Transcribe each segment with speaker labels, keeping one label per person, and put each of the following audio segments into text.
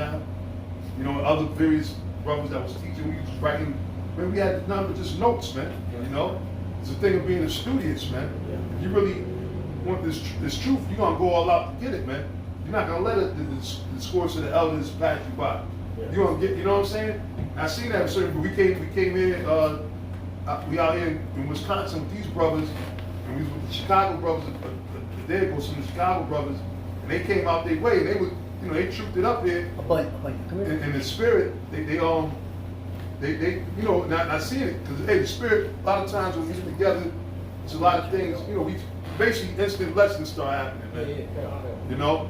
Speaker 1: now. You know, other various brothers that was teaching, we was writing, man, we had nothing but just notes, man. You know? It's a thing of being a studious, man. If you really want this truth, you're gonna go all out to get it, man. You're not gonna let the discourse of the elders pass you by. You're gonna get, you know what I'm saying? I seen that certain, we came in, we out here in Wisconsin with these brothers, and we was with the Chicago brothers, there goes some of the Chicago brothers, and they came out their way, and they would, you know, they trooped it up here. In the spirit, they you know, not seeing it, because hey, the spirit, a lot of times when we get together, it's a lot of things, you know, we basically instant lessons start happening, man. You know,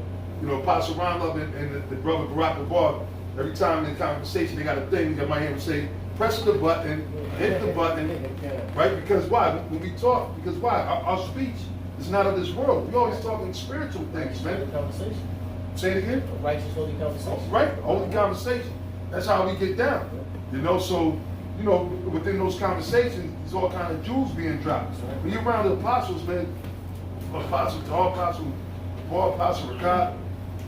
Speaker 1: Apostle Ron Love and the brother Barack Obama, every time in conversation, they got a thing that might hear him say, press the button, hit the button, right? Because why? When we talk, because why? Our speech is not of this world. We always talking spiritual things, man.
Speaker 2: Conversation.
Speaker 1: Say it again?
Speaker 2: Righteous, holy conversation.
Speaker 1: Right, holy conversation. That's how we get down. You know, so, you know, within those conversations, there's all kind of jewels being dropped. When you're around the apostles, man, Apostle Paul, Apostle Ricard,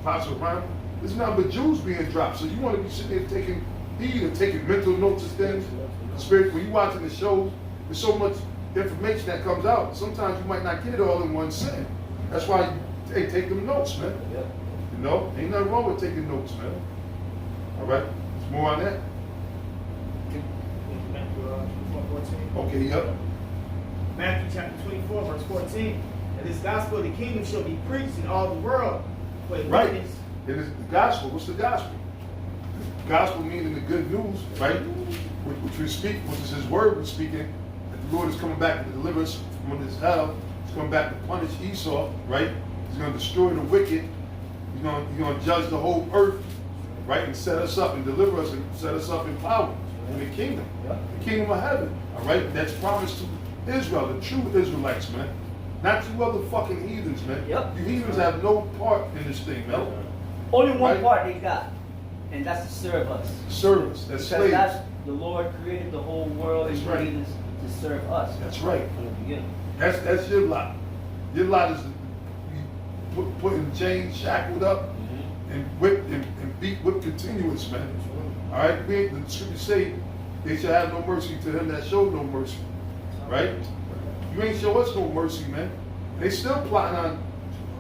Speaker 1: Apostle Ron, there's nothing but jewels being dropped. So you want to be sitting there taking heed and taking mental notes of things. Spirit, when you're watching the shows, there's so much information that comes out. Sometimes you might not get it all in one sitting. That's why you take them notes, man. You know, ain't nothing wrong with taking notes, man. All right, there's more on that. Okay, yep.
Speaker 3: Matthew chapter 24, verse 14. And this gospel of the kingdom shall be preached in all the world for a
Speaker 1: Right.
Speaker 3: witness.
Speaker 1: It is the gospel. What's the gospel? The gospel meaning the good news, right? Which we speak, which is his word we're speaking, that the Lord is coming back to deliver us from this hell. He's coming back to punish Esau, right? He's going to destroy the wicked. He's going to judge the whole earth, right? And set us up and deliver us and set us up in power in the kingdom. The kingdom of heaven, all right? That's promised to Israel, the true Israelites, man. Not you other fucking heathens, man. You heathens have no part in this thing, man.
Speaker 4: Only one part they got, and that's to serve us.
Speaker 1: Serve us. That's
Speaker 4: because
Speaker 1: slaves.
Speaker 4: that's the Lord created the whole world
Speaker 1: That's
Speaker 4: and
Speaker 1: right.
Speaker 4: created us to serve us.
Speaker 1: That's right.
Speaker 4: From the beginning.
Speaker 1: That's your lot. Your lot is putting chains shackled up and whipped and beat with continuous, man. All right. The scriptures say they shall have no mercy to him that showed no mercy. Right? You ain't show us no mercy, man. They still plotting on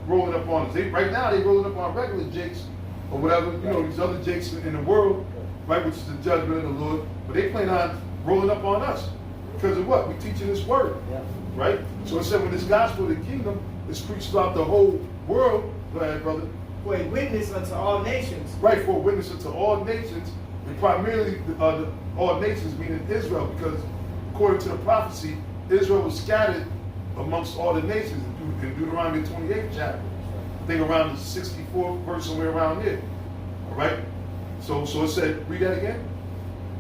Speaker 1: rolling up on us. Right now they rolling up on regular jakes or whatever, you know, these other jakes in the world, right, which is the judgment of the Lord. But they plan on rolling up on us. Because of what? We're teaching this word. Right? So it said when this gospel of the kingdom is preached throughout the whole world, go ahead, brother.
Speaker 3: For a witness unto all nations.
Speaker 1: Right, for a witness unto all nations, and primarily all nations meaning Israel, because according to the prophecy, Israel was scattered amongst all the nations in Deuteronomy 28th chapter. I think around the 64th verse, somewhere around here. All right? So it said, read that again.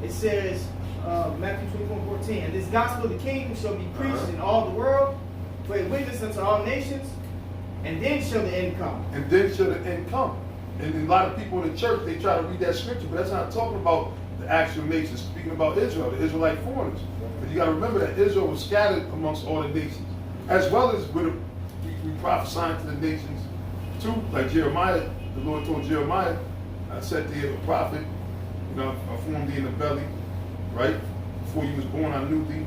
Speaker 3: It says, Matthew 24:14, and this gospel of the kingdom shall be preached in all the world for a witness unto all nations, and then shall the end come.
Speaker 1: And then shall the end come. And a lot of people in the church, they try to read that scripture, but that's not talking about the actual nations, speaking about Israel, the Israelite foreigners. But you got to remember that Israel was scattered amongst all the nations, as well as we prophesying to the nations too, like Jeremiah. The Lord told Jeremiah, I said to you, a prophet, you know, I formed thee in the belly, right? Before you was born, I knew thee,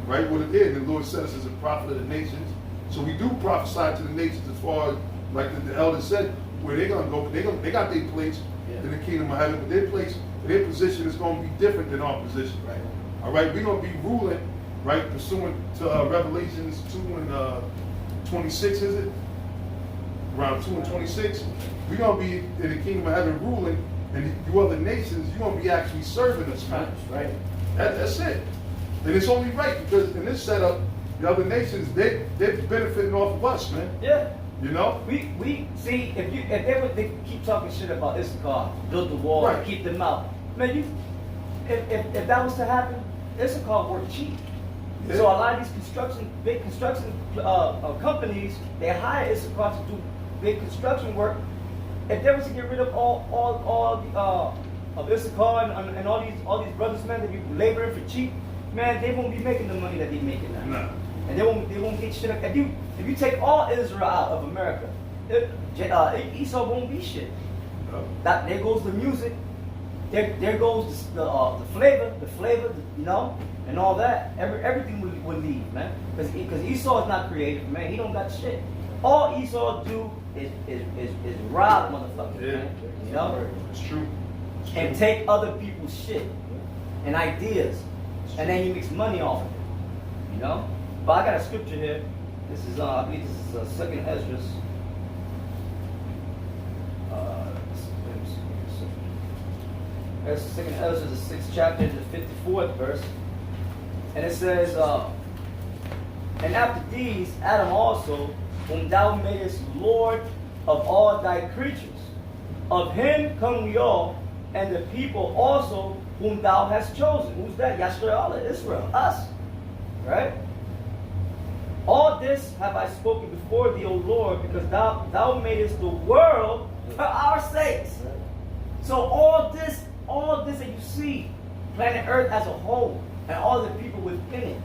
Speaker 1: right? What it is, the Lord set us as a prophet of the nations. So we do prophesy to the nations as far as, like the elders said, where they're going to go. They got their place in the kingdom of heaven, but their place, their position is going to be different than our position. Right. All right, we're going to be ruling, right, pursuant to Revelations 2 and 26, is it? Around 2 and 26. We're going to be in the kingdom of heaven ruling, and you other nations, you're going to be actually serving us, man.
Speaker 4: Right.
Speaker 1: That's it. And it's only right, because in this setup, the other nations, they're benefiting off of us, man.
Speaker 4: Yeah.
Speaker 1: You know?
Speaker 4: We see, if they keep talking shit about Issachar, build the wall,
Speaker 1: Right.
Speaker 4: keep them out. Man, if that was to happen, Issachar work cheap.
Speaker 1: Yeah.
Speaker 4: So a lot of these big construction companies, they hire Issachar to do big construction work. If they was to get rid of all of Issachar and all these brothers, man, that be laboring for cheap, man, they won't be making the money that they making now.
Speaker 1: No.
Speaker 4: And they won't get shit. If you take all Israel out of America, Esau won't be shit. That there goes the music. There goes the flavor, you know, and all that. Everything would leave, man. Because Esau is not creative, man. He don't got shit. All Esau do is rob motherfuckers, man. You know?
Speaker 1: It's true.
Speaker 4: And take other people's shit and ideas. And then he makes money off of it. You know? But I got a scripture here. This is I believe this is 2nd Esdras. That's 2nd Ezra, the 6th chapter, the 54th verse. And it says, and after these, Adam also, whom thou madest Lord of all thy creatures. Of him come we all, and the people also whom thou hast chosen. Who's that? Yashrael, Israel, us. Right? All this have I spoken before thee, O Lord, because thou madest the world for our sakes. So all this that you see, planet Earth as a whole, and all the people within it,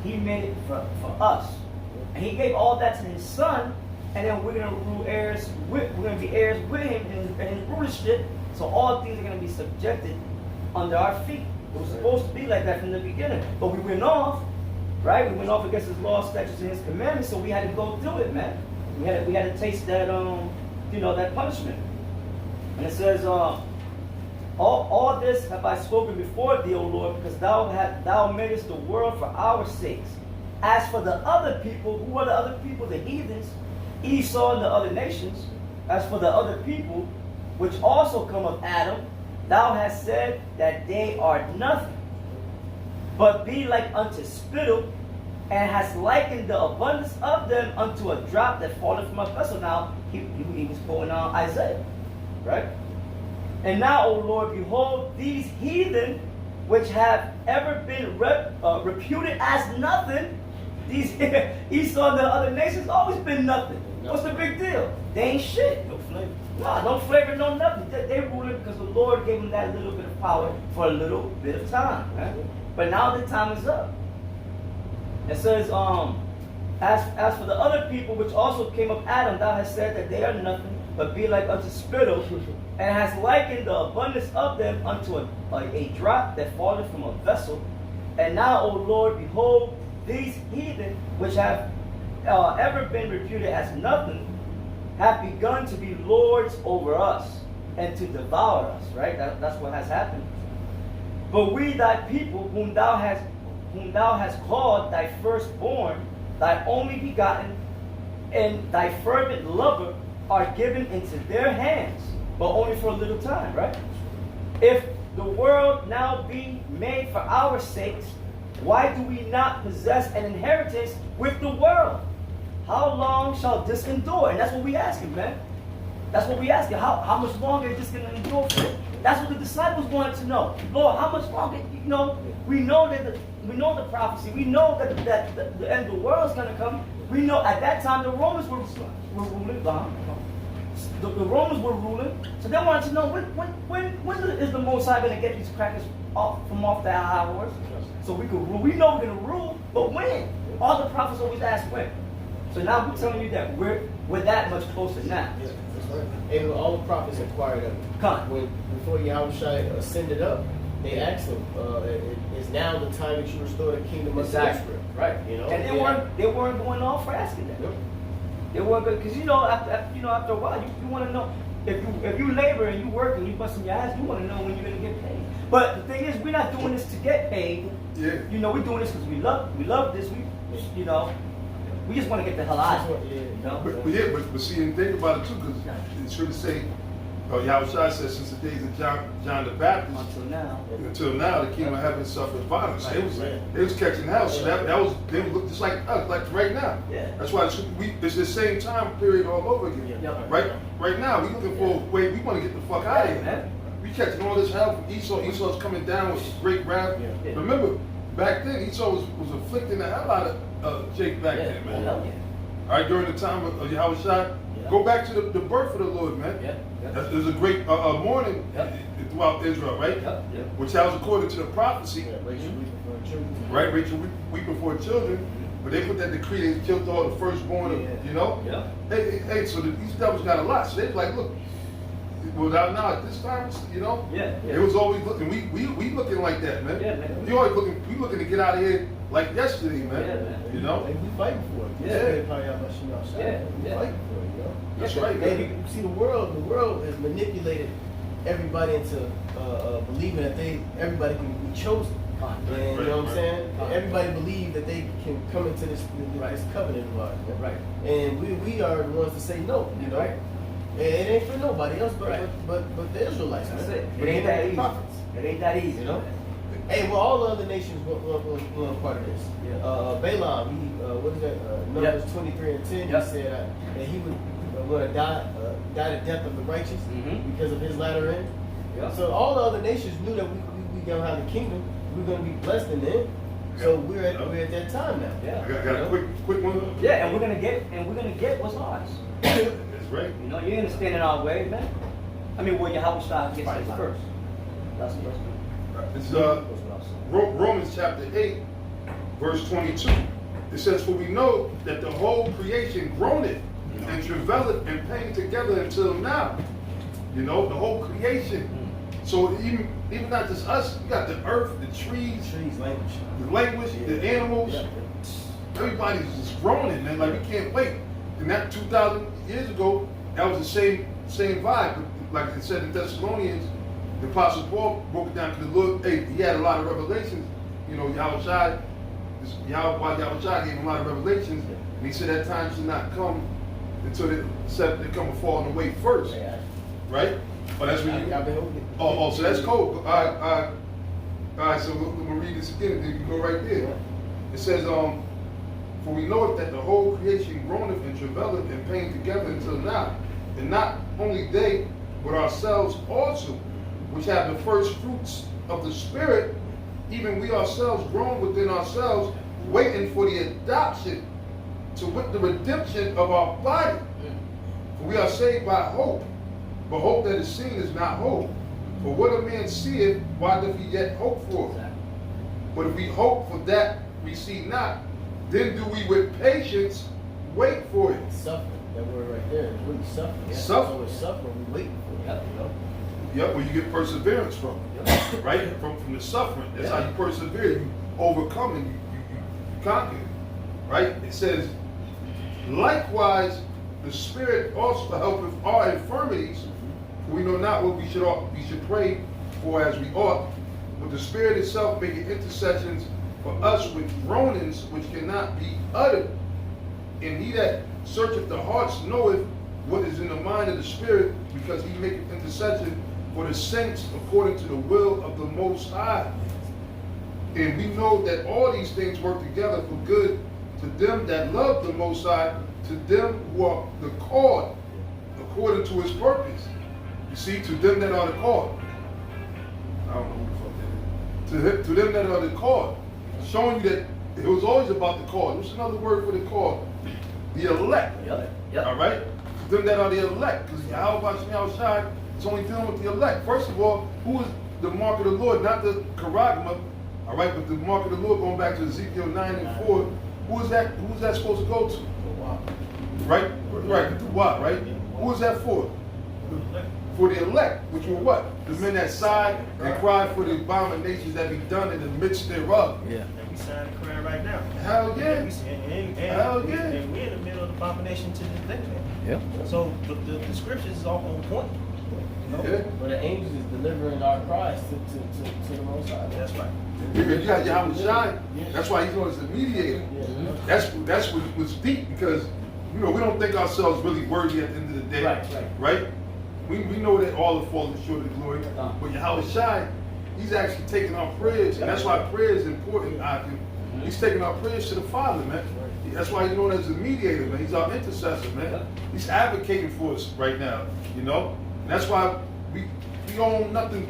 Speaker 4: he made it for us. And he gave all that to his son, and then we're gonna rule heirs we're gonna be heirs with him and his rulership. So all things are gonna be subjected under our feet. It was supposed to be like that from the beginning. But we went off, right? We went off against his law, statutes, and his commandments, so we had to go through it, man. We had to taste that that punishment. And it says, all this have I spoken before thee, O Lord, because thou madest the world for our sakes. As for the other people, who are the other people? The heathens, Esau and the other nations. As for the other people, which also come of Adam, thou hast said that they are nothing, but be like unto spittle, and hast likened the abundance of them unto a drop that falleth from a vessel. Now, he was quoting Isaiah, right? And now, O Lord, behold, these heathen, which have ever been reputed as nothing, these Esau and the other nations always been nothing. What's the big deal? They ain't shit.
Speaker 2: No flavor.
Speaker 4: Nah, no flavor, no nothing. They rule it because the Lord gave them that little bit of power for a little bit of time. Right? But now the time is up. It says, as for the other people which also came of Adam, thou hast said that they are nothing, but be like unto spittle, and hast likened the abundance of them unto a drop that falleth from a vessel. And now, O Lord, behold, these heathen, which have ever been reputed as nothing, have begun to be lords over us and to devour us. Right? That's what has happened. But we, thy people, whom thou hast called thy firstborn, thy only begotten, and thy fervent lover, are given into their hands, but only for a little time, right? If the world now be made for our sakes, why do we not possess an inheritance with the world? How long shall this endure? And that's what we asking, man. That's what we asking. How much longer is this going to endure for? That's what the disciples wanted to know. Lord, how much longer? You know, we know the prophecy. We know that the end of the world is going to come. We know at that time the Romans were ruling. The Romans were ruling, so they wanted to know when is the Most High going to get these crackers off their high horse, so we could rule. We know we're going to rule, but when? All the prophets always ask when. So now we're telling you that we're that much closer now.
Speaker 2: Yeah, that's right. And all the prophets inquired of him. Before Yahushua ascended up, they asked him, "Is now the time that you restore the kingdom of Israel?"
Speaker 4: Right.
Speaker 2: You know,
Speaker 4: and they weren't going off for asking that.
Speaker 2: Yep.
Speaker 4: They weren't good because after a while you want to know if you labor and you work and you busting your ass, you want to know when you're gonna get paid. But the thing is, we're not doing this to get paid.
Speaker 1: Yeah.
Speaker 4: You know, we're doing this because we love this. We just want to get the hell out of it. You know?
Speaker 1: But see, and think about it too, because it's true to say, Yahushua says, since the days of John the Baptist until now, the kingdom of heaven suffered violence. They was catching hell, so they would look just like us, like right now.
Speaker 4: Yeah.
Speaker 1: That's why it's the same time period all over again.
Speaker 4: Yeah.
Speaker 1: Right now, we looking for a way. We want to get the fuck out of here.
Speaker 4: Man.
Speaker 1: We catching all this hell from Esau. Esau's coming down with great wrath.
Speaker 2: Yeah.
Speaker 1: Remember, back then Esau was afflicting the hell out of Jake back then, man.
Speaker 4: Hell yeah.
Speaker 1: All right, during the time of Yahushua, go back to the birth of the Lord, man.
Speaker 4: Yeah.
Speaker 1: There's a great mourning throughout Israel, right?
Speaker 4: Yeah.
Speaker 1: Which was according to the prophecy.
Speaker 2: Yeah, Rachel weeping for her children.
Speaker 1: Right, Rachel weeping for her children. But they put that decree, they killed all the firstborn, you know?
Speaker 4: Yeah.
Speaker 1: Hey, so these devils got a lot. So they was like, look, Without now, this time, you know,
Speaker 4: Yeah.
Speaker 1: it was always looking. We looking like that, man.
Speaker 4: Yeah, man.
Speaker 1: We always looking. We looking to get out of here like yesterday, man.
Speaker 4: Yeah, man.
Speaker 1: You know.
Speaker 2: And we fighting for it.
Speaker 4: Yeah.
Speaker 2: We
Speaker 4: Yeah.
Speaker 2: fighting for it, you know.
Speaker 1: That's right,
Speaker 2: And
Speaker 1: man.
Speaker 2: you see, the world has manipulated everybody into believing that everybody can be chosen. And you know what I'm saying? Everybody believe that they can come into this covenant of ours.
Speaker 4: Right.
Speaker 2: And we are the ones to say no, you know.
Speaker 4: Right.
Speaker 2: And it ain't for nobody else but
Speaker 4: Right.
Speaker 2: but the Israelites.
Speaker 4: That's
Speaker 2: man.
Speaker 4: it.
Speaker 2: But
Speaker 4: It ain't that easy.
Speaker 2: prophets.
Speaker 4: It ain't that easy,
Speaker 2: You know? Hey, well, all the other nations were part of this.
Speaker 4: Yeah.
Speaker 2: Balaam, what is that? Numbers 23 and 10.
Speaker 4: Yep.
Speaker 2: He said that he would die the death of the righteous
Speaker 4: Mhm.
Speaker 2: because of his latter end.
Speaker 4: Yeah.
Speaker 2: So all the other nations knew that we gonna have the kingdom. We're gonna be blessed in the end. So we're at that time now.
Speaker 4: Yeah.
Speaker 1: I got a quick one.
Speaker 4: Yeah, and we're gonna get what's ours.
Speaker 1: That's right.
Speaker 4: You know, you ain't gonna stand in our way, man. I mean, well, Yahweh Shai gets
Speaker 2: Right.
Speaker 4: it first. That's the first.
Speaker 1: It's
Speaker 4: That's what I'm saying.
Speaker 1: Romans chapter 8, verse 22. It says, "For we know that the whole creation groaneth and travaileth and pain together until now." You know, the whole creation. So even not just us, you got the earth, the trees,
Speaker 2: Trees, language.
Speaker 1: the language, the animals.
Speaker 2: Yeah.
Speaker 1: Everybody's just groaning, man. Like, we can't wait. And that 2,000 years ago, that was the same vibe. Like it said in Thessalonians, the Apostle Paul broke it down to the Lord. Hey, he had a lot of revelations. You know, Yahweh Shai gave him a lot of revelations. And he said that time should not come until they come a falling away first.
Speaker 2: Yeah.
Speaker 1: Right? But that's when you.
Speaker 2: I've been holding it.
Speaker 1: Oh, so that's cool. All right, so we're gonna read this again, and then you go right there. It says, "For we know that the whole creation groaneth and travaileth and pain together until now, and not only they, but ourselves also, which have the first fruits of the Spirit, even we ourselves groan within ourselves, waiting for the adoption, to wit the redemption of our body. For we are saved by hope. But hope that is seen is not hope. For what a man seeth, why doth he yet hope for? But if we hope for that we see not, then do we with patience wait for it."
Speaker 2: Suffering. That word right there is really suffering. Yeah.
Speaker 1: Suffering.
Speaker 2: So it's suffering. We waiting for it. You know.
Speaker 1: Yep, where you get perseverance from. Right? From the suffering. That's how you persevere. You overcome and you conquer. Right? It says, "Likewise, the Spirit also helpeth our infirmities, for we know not what we should pray for as we ought. But the Spirit itself maketh intercessions for us with groanings which cannot be uttered. And he that searcheth the hearts knoweth what is in the mind of the Spirit, because he maketh intercession for the saints according to the will of the Most High. And we know that all these things work together for good to them that love the Most High, to them who are the called according to his purpose." You see, to them that are the called. I don't know who the fuck that is. To them that are the called. Showing you that it was always about the called. What's another word for the called? The elect.
Speaker 4: Yep.
Speaker 1: All right? To them that are the elect. Because Yahweh Shai is only dealing with the elect. First of all, who is the mark of the Lord? Not the charagma. All right, but the mark of the Lord, going back to Ezekiel 9 and 4. Who is that supposed to go to? Right? Right, the what, right? Who is that for? For the elect, which were what? The men that sighed and cried for the abominations that be done in the midst thereof.
Speaker 2: Yeah.
Speaker 5: And we signing the Quran right now.
Speaker 1: Hell yeah. Hell yeah.
Speaker 5: And we're in the middle of the abomination to this day, man.
Speaker 2: Yeah.
Speaker 5: So the scriptures is all on point. You know?
Speaker 1: Yeah.
Speaker 2: But the angels is delivering our cries to the Most High.
Speaker 5: That's right.
Speaker 1: You got Yahweh Shai. That's why he's known as the mediator.
Speaker 2: Yeah.
Speaker 1: That's what was deep, because we don't think ourselves really worthy at the end of the day. Right? We know that all have fallen short of the glory. But Yahweh Shai, he's actually taking our prayers. And that's why prayer is important, Akim. He's taking our prayers to the Father, man. That's why he's known as the mediator, man. He's our intercessor, man. He's advocating for us right now, you know? And that's why we own nothing.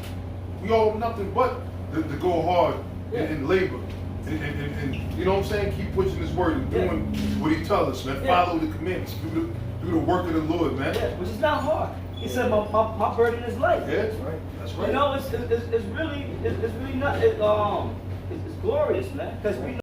Speaker 1: We owe nothing but to go hard and labor. And you know what I'm saying? Keep pushing his word and doing what he tells us, man. Follow the commandments. Do the work of the Lord, man.
Speaker 4: Yeah, which is not hard. He said, my burden is light.
Speaker 1: Yeah, that's right. That's right.
Speaker 4: You know, it's really not, it's glorious, man. Because we know